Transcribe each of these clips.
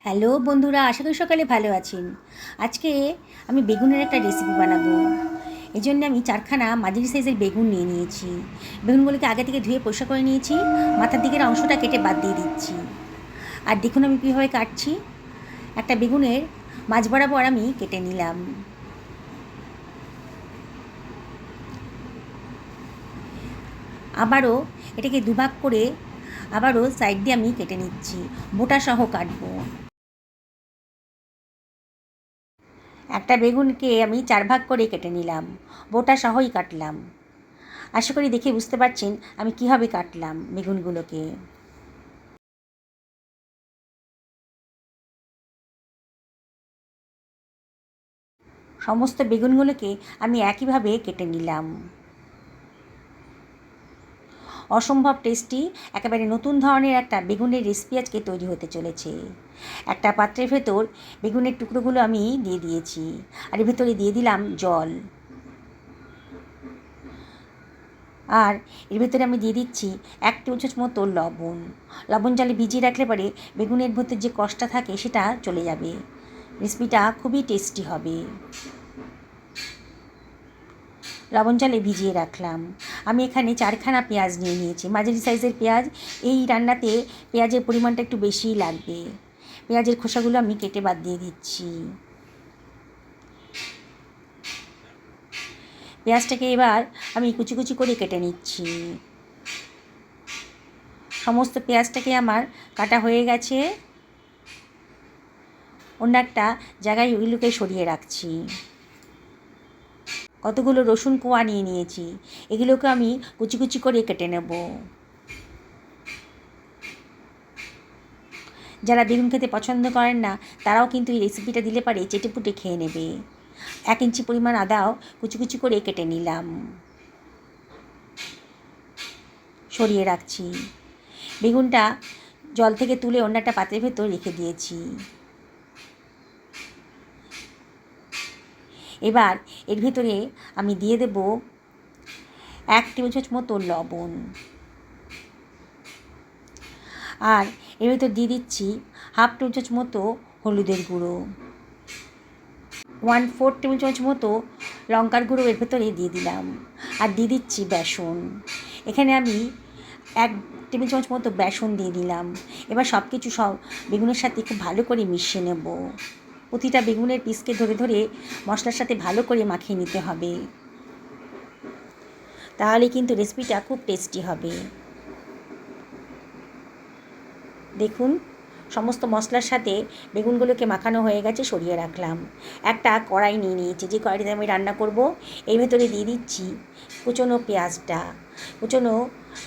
Hello বন্ধুরা, আশা করি সকালে ভালো আছেন। আজকে আমি বেগুনের একটা রেসিপি বানাবো। এই জন্য আমি 4খানা মাঝারি সাইজের বেগুন নিয়ে নিয়েছি। বেগুনগুলোকে আগে থেকে ধুয়ে পরিষ্কার করে নিয়েছি। মাথার দিকের অংশটা কেটে বাদ দিয়ে দিচ্ছি। আর দেখুন আমি কীভাবে কাটছি। একটা বেগুনের মাঝ বরাবর আমি কেটে নিলাম। আবারও এটাকে দুভাগ করে আবারও সাইড দিয়ে আমি কেটে নিচ্ছি। বোটা সহ কাটবো। একটা বেগুনকে আমি 4 ভাগ করে কেটে নিলাম, বোটা সহই কাটলাম। আশা করি দেখে বুঝতে পারছেন আমি কীভাবে কাটলাম বেগুনগুলোকে। সমস্ত বেগুনগুলোকে আমি একইভাবে কেটে নিলাম। অসম্ভব টেস্টি একেবারে নতুন ধরনের একটা বেগুনের রেসিপি আজকে তৈরি হতে চলেছে। একটা পাত্রের ভেতর বেগুনের টুকরোগুলো আমি দিয়ে দিয়েছি, আর এর ভেতরে দিয়ে দিলাম জল। আর এর ভেতরে আমি দিয়ে দিচ্ছি 1 টেবিল চামচ মতো লবণ। লবণ জলে ভিজিয়ে রাখলে পরে বেগুনের ভেতর যে কষটা থাকে সেটা চলে যাবে। রেসিপিটা খুবই টেস্টি হবে। লবণ জলে ভিজিয়ে রাখলাম। আমি এখানে 4খানা পেঁয়াজ নিয়ে নিয়েছি, মাঝারি সাইজের পেঁয়াজ। এই রান্নাতে পেঁয়াজের পরিমাণটা একটু বেশিই লাগবে। পেঁয়াজের খোসাগুলো আমি কেটে বাদ দিয়ে দিচ্ছি। পেঁয়াজটাকে এবার আমি কুচি কুচি করে কেটে নিচ্ছি। সমস্ত পেঁয়াজটাকে আমার কাটা হয়ে গেছে। অন্য একটা জায়গায় ওইগুলোকে সরিয়ে রাখছি। কতগুলো রসুন কোয়া নিয়ে নিয়েছি, এগুলোকে আমি কুচি কুচি করে কেটে নেব। যারা বেগুন খেতে পছন্দ করেন না তারাও কিন্তু এই রেসিপিটা দিলে পারে চেটেপুটে খেয়ে নেবে। 1 ইঞ্চি পরিমাণ আদাও কুচি কুচি করে কেটে নিলাম, সরিয়ে রাখছি। বেগুনটা জল থেকে তুলে অন্য একটা পাত্রের ভেতর রেখে দিয়েছি। এবার এর ভেতরে আমি দিয়ে দেব 1 টেবিল চামচ মতো লবণ। আর এর ভেতর দিয়ে দিচ্ছি 1/2 টেবিল চামচ মতো হলুদের গুঁড়ো, 1/4 টেবিল চামচ মতো লঙ্কার গুঁড়ো এর ভেতরে দিয়ে দিলাম। আর দিয়ে দিচ্ছি বেসন। এখানে আমি 1 টেবিল চামচ মতো বেসন দিয়ে দিলাম। এবার সব কিছু বেগুনের সাথে খুব ভালো করে মিশিয়ে নেব। প্রতিটা বেগুনের পিসকে ধরে ধরে মশলার সাথে ভালো করে মাখিয়ে নিতে হবে, তাহলে কিন্তু রেসিপিটা খুব টেস্টি হবে। দেখুন সমস্ত মশলার সাথে বেগুনগুলোকে মাখানো হয়ে গেছে, সরিয়ে রাখলাম। একটা কড়াই নিয়ে নিয়েছি, যে কড়াইতে আমি রান্না করব। এর ভেতরে দিয়ে দিচ্ছি কুচনো পেঁয়াজটা, কুচনো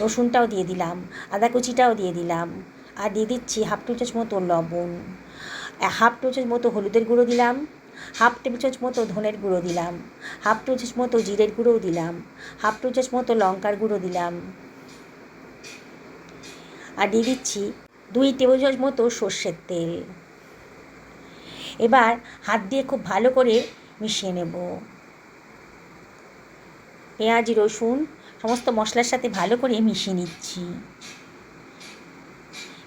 রসুনটাও দিয়ে দিলাম, আদা কুচিটাও দিয়ে দিলাম। আর দিয়ে দিচ্ছি 1/2 টেবিল চামচ মতো লবণ, 1/2 টেবিল চামচ মতো হলুদের গুঁড়ো দিলাম, 1/2 টেবিল চামচ মতো ধনের গুঁড়ো দিলাম, 1/2 টেবিল চামচ মতো জিরের গুঁড়োও দিলাম, 1/2 টেবিল চামচ মতো লঙ্কার গুঁড়ো দিলাম। আর দিয়ে দিচ্ছি 2 টেবিল চামচ মতো সর্ষের তেল। এবার হাত দিয়ে খুব ভালো করে মিশিয়ে নেব। পেঁয়াজ রসুন সমস্ত মশলার সাথে ভালো করে মিশিয়ে নিচ্ছি।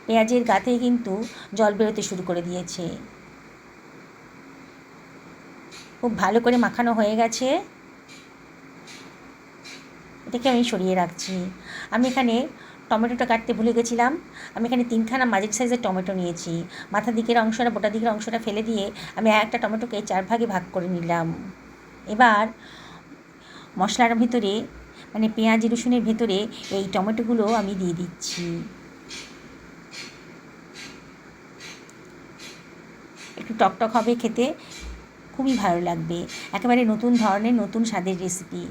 পেঁয়াজের গা থেকে কিন্তু জল বেরোতে শুরু করে দিয়েছে। খুব ভালো করে মাখানো হয়ে গেছে। এটাকে আমি সরিয়ে রাখছি। আমি এখানে টমেটোটা কাটতে ভুলে গেছিলাম। আমি এখানে 3খানা মাঝারি সাইজের টমেটো নিয়েছি। মাথার দিকের অংশটা, বোটা দিকের অংশটা ফেলে দিয়ে আমি একটা টমেটোকে 4 ভাগে ভাগ করে নিলাম। এবার মশলার ভিতরে, মানে পেঁয়াজ রসুনের ভেতরে এই টমেটোগুলো আমি দিয়ে দিচ্ছি। একটু টকটক হবে খেতে, খুবই ভালো লাগবে। একেবারে নতুন ধরনের, নতুন স্বাদের রেসিপি।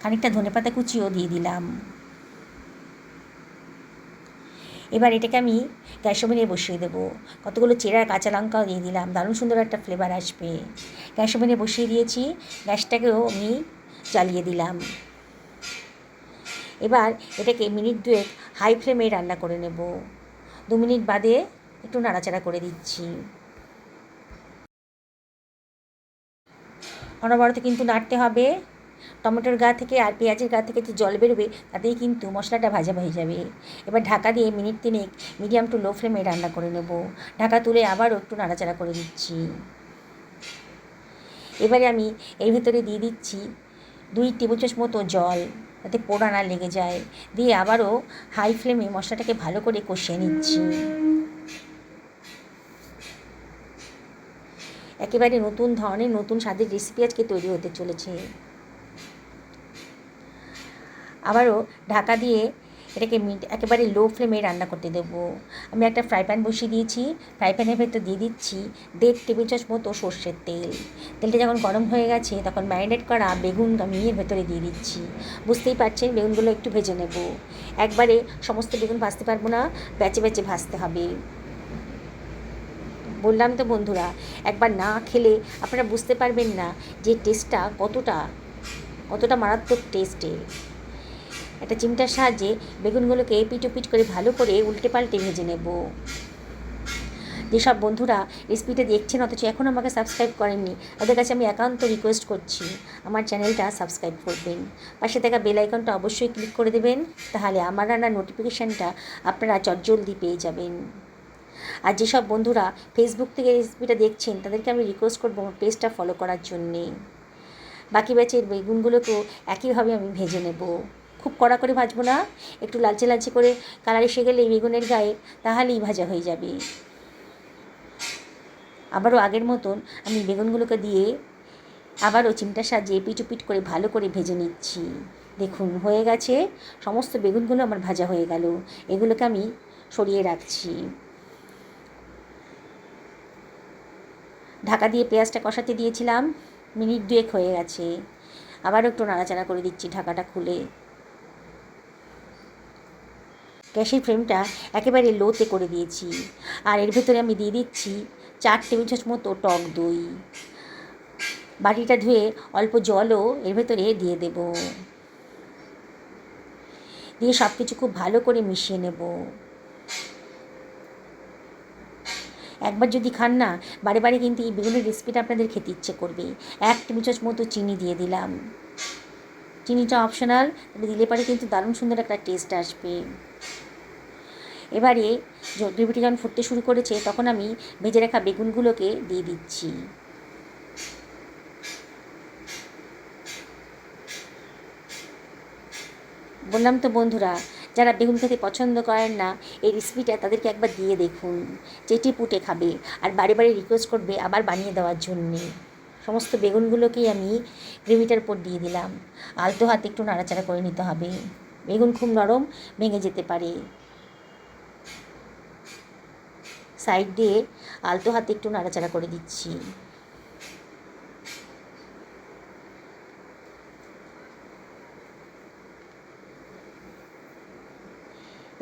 খানিকটা ধনেপাতা কুচিও দিয়ে দিলাম। এবার এটাকে আমি গ্যাস ওভেনে বসিয়ে দেবো। কতগুলো চেরা কাঁচা লঙ্কাও দিয়ে দিলাম, দারুণ সুন্দর একটা ফ্লেভার আসবে। গ্যাস ওভেনে বসিয়ে দিয়েছি, গ্যাসটাকেও আমি জ্বালিয়ে দিলাম। এবার এটাকে মিনিট 2 হাই ফ্লেমে রান্না করে নেব। 2 মিনিট বাদে একটু নাড়াচাড়া করে দিচ্ছি। অনবরত কিন্তু নাড়তে হবে, টমেটোর গা থেকে আর পেঁয়াজের গা থেকে যে জল বেরোবে তাতেই কিন্তু মশলাটা ভাজা হয়ে যাবে। এবার ঢাকা দিয়ে মিনিট 3 মিডিয়াম টু লো ফ্লেমে রান্না করে নেব। ঢাকা তুলে আবারও একটু নাড়াচাড়া করে দিচ্ছি। এবারে আমি এর ভেতরে দিয়ে দিচ্ছি 2 টেবিল চামচ মতো জল, যাতে পোড়া না লেগে যায়। দিয়ে আবারও হাই ফ্লেমে মশলাটাকে ভালো করে কষিয়ে নিচ্ছি। একেবারে নতুন ধরনের নতুন স্বাদের রেসিপি আজকে তৈরি হতে চলেছে। আবারও ঢাকা দিয়ে এটাকে একেবারে লো ফ্লেমে রান্না করতে দেবো। আমি একটা ফ্রাই প্যান বসিয়ে দিয়েছি। ফ্রাই প্যানের ভেতর দিয়ে দিচ্ছি 1.5 টেবিল চামচ মতো সর্ষের তেল। তেলটা যখন গরম হয়ে গেছে তখন ম্যারিনেট করা বেগুন আমি এর ভেতরে দিয়ে দিচ্ছি। বুঝতেই পারছেন বেগুনগুলো একটু ভেজে নেব। একবারে সমস্ত বেগুন ভাজতে পারবো না, ব্যাচে ব্যাচে ভাজতে হবে। বললাম তো বন্ধুরা, একবার না খেলে আপনারা বুঝতে পারবেন না যে টেস্টটা কতটা মারাত্মক টেস্টের। একটা চিমটার সাহায্যে বেগুনগুলোকে এপিট ওপিট করে ভালো করে উল্টে পাল্টে ভেজে নেব। যেসব বন্ধুরা রেসিপিটা দেখছেন অথচ এখন আমাকে সাবস্ক্রাইব করেননি, তাদের কাছে আমি একান্ত রিকোয়েস্ট করছি আমার চ্যানেলটা সাবস্ক্রাইব করবেন। পাশে থাকা বেল আইকনটা অবশ্যই ক্লিক করে দেবেন, তাহলে আমার রান্নার নোটিফিকেশানটা আপনারা চটজলদি পেয়ে যাবেন। আর যেসব বন্ধুরা ফেসবুক থেকে রেসিপিটা দেখছেন তাদেরকে আমি রিকোয়েস্ট করবো আমার পেজটা ফলো করার জন্যে। বাকি ব্যাচের বেগুনগুলোকেও একইভাবে আমি ভেজে নেব। খুব কড়া করে ভাজবো না, একটু লালচে লালচে করে কালার এসে গেলে বেগুনের গায়ে তাহলেই ভাজা হয়ে যাবে। আবারও আগের মতন আমি বেগুনগুলোকে দিয়ে আবারও চিমটার সাহায্যে এপিট ওপিট করে ভালো করে ভেজে নিচ্ছি। দেখুন হয়ে গেছে, সমস্ত বেগুনগুলো আমার ভাজা হয়ে গেল। এগুলোকে আমি সরিয়ে রাখছি। ঢাকা দিয়ে পেঁয়াজটা কষাতে দিয়েছিলাম, মিনিট 2 হয়ে গেছে। আবারও একটু নাড়াচাড়া করে দিচ্ছি ঢাকাটা খুলে। গ্যাসের ফ্লেমটা একেবারে লোতে করে দিয়েছি। আর এর ভেতরে আমি দিয়ে দিচ্ছি 4 টেবিল চামচ মতো টক দই। বাটিটা ধুয়ে অল্প জলও এর ভেতরে দিয়ে দেব। দিয়ে সব কিছু খুব ভালো করে মিশিয়ে নেব। একবার যদি খান না, বারে বারে কিন্তু এই বেগুনের রেসিপিটা আপনাদের খেতে ইচ্ছে করবে। 1 টেবিল চামচ মতো চিনি দিয়ে দিলাম। চিনিটা অপশনাল, তবে দিলে পারে কিন্তু দারুণ সুন্দর একটা টেস্ট আসবে। এবারে গ্রেভিটা যখন ফুটতে শুরু করেছে তখন আমি ভেজে রাখা বেগুনগুলোকে দিয়ে দিচ্ছি। বললাম তো বন্ধুরা, যারা বেগুন খেতে পছন্দ করেন না এই রেসিপিটা তাদেরকে একবার দিয়ে দেখুন, চেটে পুটে খাবে আর বারে বারে রিকোয়েস্ট করবে আবার বানিয়ে দেওয়ার জন্যে। সমস্ত বেগুনগুলোকেই আমি গ্রেভিটার উপর দিয়ে দিলাম। আলতো হাতে একটু নাড়াচাড়া করে নিতে হবে, বেগুন খুব নরম, ভেঙে যেতে পারে। সাইড দিয়ে আলতো হাতে একটু নাড়াচাড়া করে দিচ্ছি।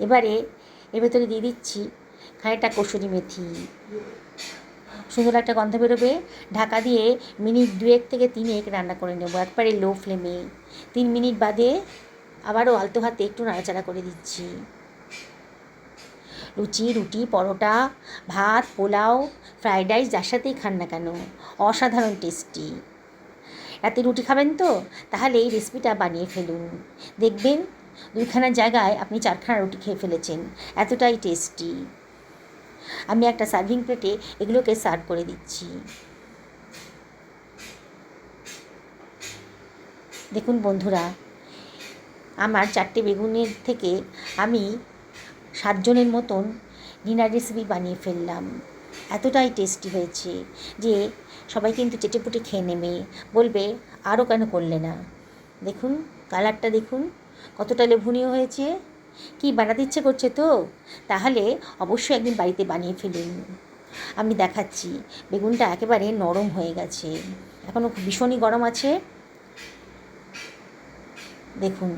এবারে এর ভেতরে দিয়ে দিচ্ছি খানিকটা কসুরি মেথি। সুন্দর একটা গন্ধ বেরোবে। ঢাকা দিয়ে মিনিট 2 থেকে 3 রান্না করে নেব একবারে লো ফ্লেমে। 3 মিনিট বাদে আবারও আলতো হাতে একটু নাড়াচাড়া করে দিচ্ছি। লুচি, রুটি, পরোটা, ভাত, পোলাও, ফ্রাইড রাইস যার সাথেই খান না কেন অসাধারণ টেস্টি। রাতে রুটি খাবেন তো, তাহলে এই রেসিপিটা বানিয়ে ফেলুন, দেখবেন 2খানার জায়গায় আপনি 4খানা রুটি খেয়ে ফেলেছেন, এতটাই টেস্টি। আমি একটা সার্ভিং প্লেটে এগুলোকে সার্ভ করে দিচ্ছি। দেখুন বন্ধুরা, আমার 4টে বেগুনের থেকে আমি 7 জনের মতন ডিনার রেসিপি বানিয়ে ফেললাম। এতটাই টেস্টি হয়েছে যে সবাই কিন্তু চেটেপুটে খেয়ে নেবে, বলবে আরও কেন করলে না। দেখুন কালারটা দেখুন কতটা লোভনীয় হয়েছে। কি বানাতে ইচ্ছে করছে তো, তাহলে অবশ্যই একদিন বাড়িতে বানিয়ে ফেলুন। আমি দেখাচ্ছি, বেগুনটা একেবারে নরম হয়ে গেছে, এখনও ভীষণই গরম আছে। দেখুন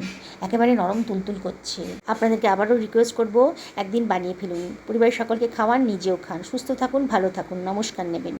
একেবারে নরম তুলতুল করছে। আপনাদেরকে আবারও রিকোয়েস্ট করব একদিন বানিয়ে ফেলুন, পরিবারের সকলকে খাওয়ান, নিজেও খান। সুস্থ থাকুন, ভালো থাকুন, নমস্কার নেবেন।